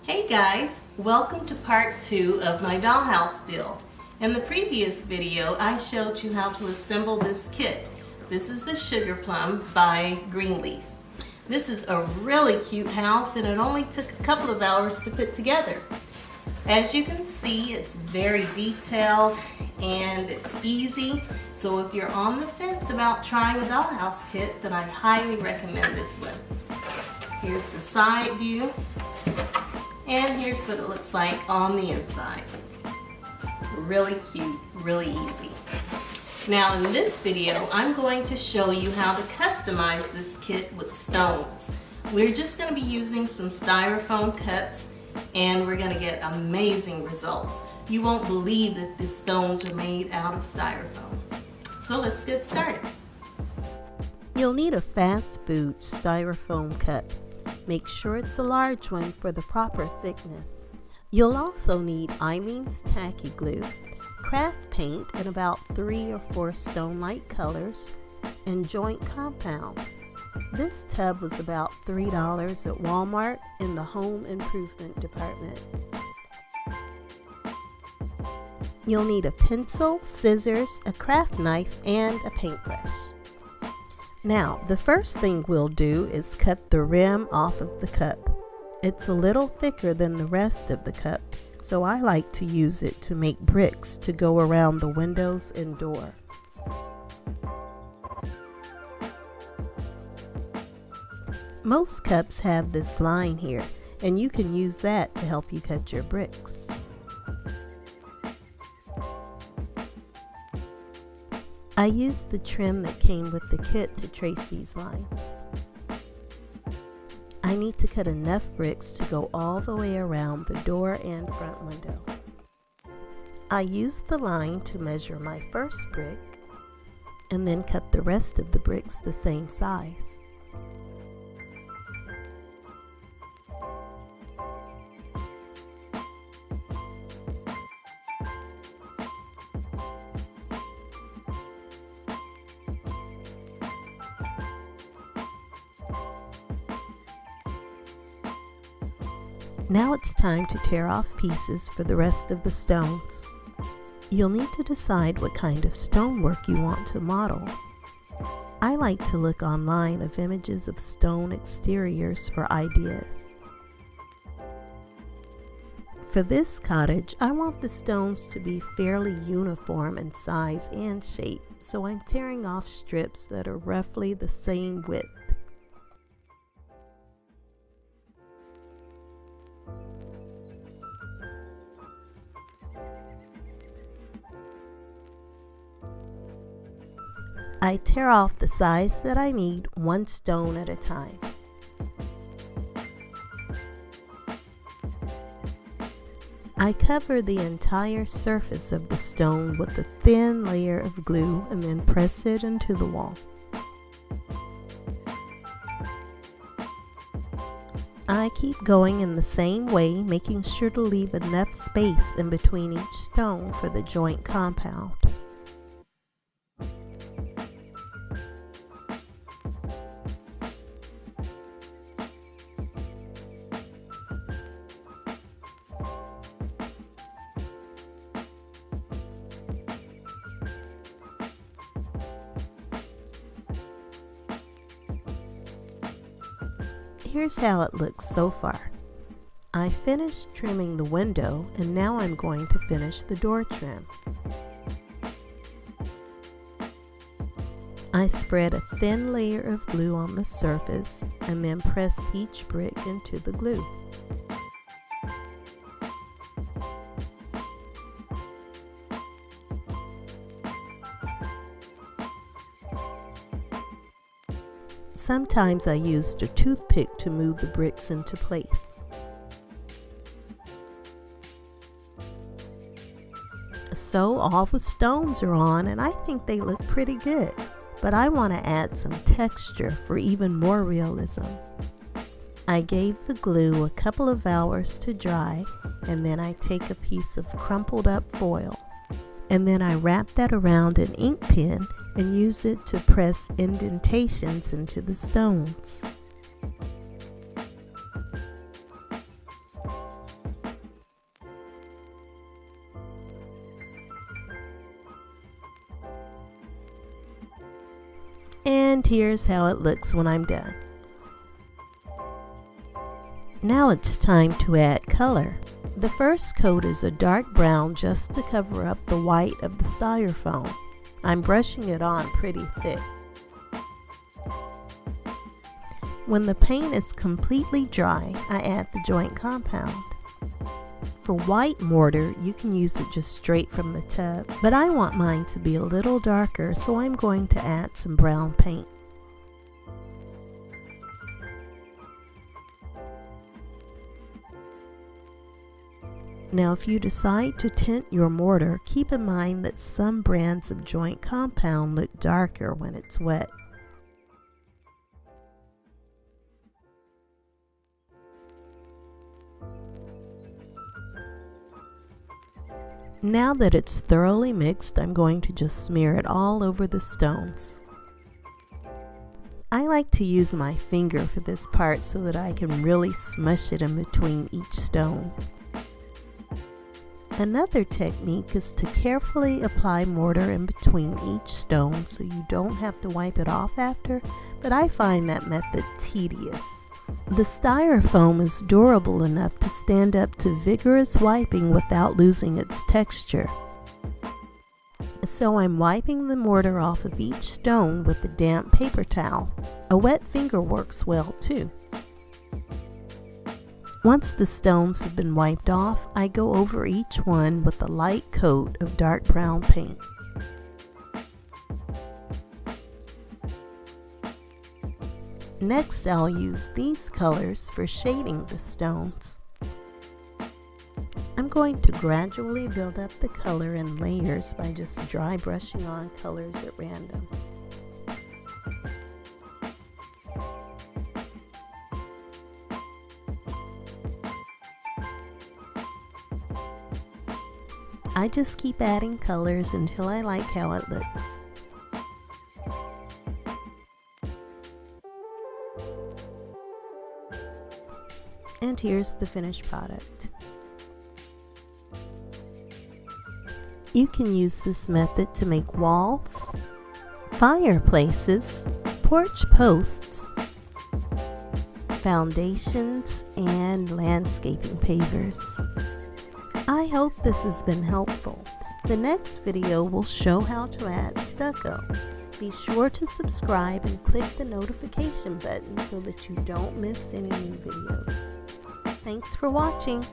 Hey guys, welcome to part 2 of my dollhouse build. In the previous video I showed you how to assemble this kit. This is the Sugar Plum by Greenleaf. This is a really cute house and it only took a couple of hours to put together. As you can see, it's very detailed and it's easy, so if you're on the fence about trying a dollhouse kit, then I highly recommend this one. Here's the side view. And here's what it looks like on the inside. Really cute, really easy. Now in this video, I'm going to show you how to customize this kit with stones. We're just going to be using some Styrofoam cups and we're going to get amazing results. You won't believe that the stones are made out of Styrofoam. So let's get started. You'll need a fast food Styrofoam cup. Make sure it's a large one for the proper thickness. You'll also need Eileen's tacky glue, craft paint in about 3 or 4 stone-like colors, and joint compound. This tub was about $3 at Walmart in the home improvement department. You'll need a pencil, scissors, a craft knife, and a paintbrush. Now, the first thing we'll do is cut the rim off of the cup. It's a little thicker than the rest of the cup, so I like to use it to make bricks to go around the windows and door. Most cups have this line here, and you can use that to help you cut your bricks. I used the trim that came with the kit to trace these lines. I need to cut enough bricks to go all the way around the door and front window. I used the line to measure my first brick and then cut the rest of the bricks the same size. Now it's time to tear off pieces for the rest of the stones. You'll need to decide what kind of stonework you want to model. I like to look online of images of stone exteriors for ideas. For this cottage, I want the stones to be fairly uniform in size and shape, so I'm tearing off strips that are roughly the same width. I tear off the size that I need, one stone at a time. I cover the entire surface of the stone with a thin layer of glue and then press it into the wall. I keep going in the same way, making sure to leave enough space in between each stone for the joint compound. Here's how it looks so far. I finished trimming the window and now I'm going to finish the door trim. I spread a thin layer of glue on the surface and then pressed each brick into the glue. Sometimes I used a toothpick to move the bricks into place. So all the stones are on and I think they look pretty good, but I want to add some texture for even more realism. I gave the glue a couple of hours to dry and then I take a piece of crumpled up foil and then I wrap that around an ink pen and use it to press indentations into the stones. And here's how it looks when I'm done. Now it's time to add color. The first coat is a dark brown just to cover up the white of the styrofoam. I'm brushing it on pretty thick. When the paint is completely dry, I add the joint compound. For white mortar, you can use it just straight from the tub, but I want mine to be a little darker, so I'm going to add some brown paint. Now if you decide to tint your mortar, keep in mind that some brands of joint compound look darker when it's wet. Now that it's thoroughly mixed, I'm going to just smear it all over the stones. I like to use my finger for this part so that I can really smush it in between each stone. Another technique is to carefully apply mortar in between each stone so you don't have to wipe it off after, but I find that method tedious. The styrofoam is durable enough to stand up to vigorous wiping without losing its texture. So I'm wiping the mortar off of each stone with a damp paper towel. A wet finger works well too. Once the stones have been wiped off, I go over each one with a light coat of dark brown paint. Next, I'll use these colors for shading the stones. I'm going to gradually build up the color in layers by just dry brushing on colors at random. I just keep adding colors until I like how it looks. And here's the finished product. You can use this method to make walls, fireplaces, porch posts, foundations, and landscaping pavers. I hope this has been helpful. The next video will show how to add stucco. Be sure to subscribe and click the notification button so that you don't miss any new videos. Thanks for watching.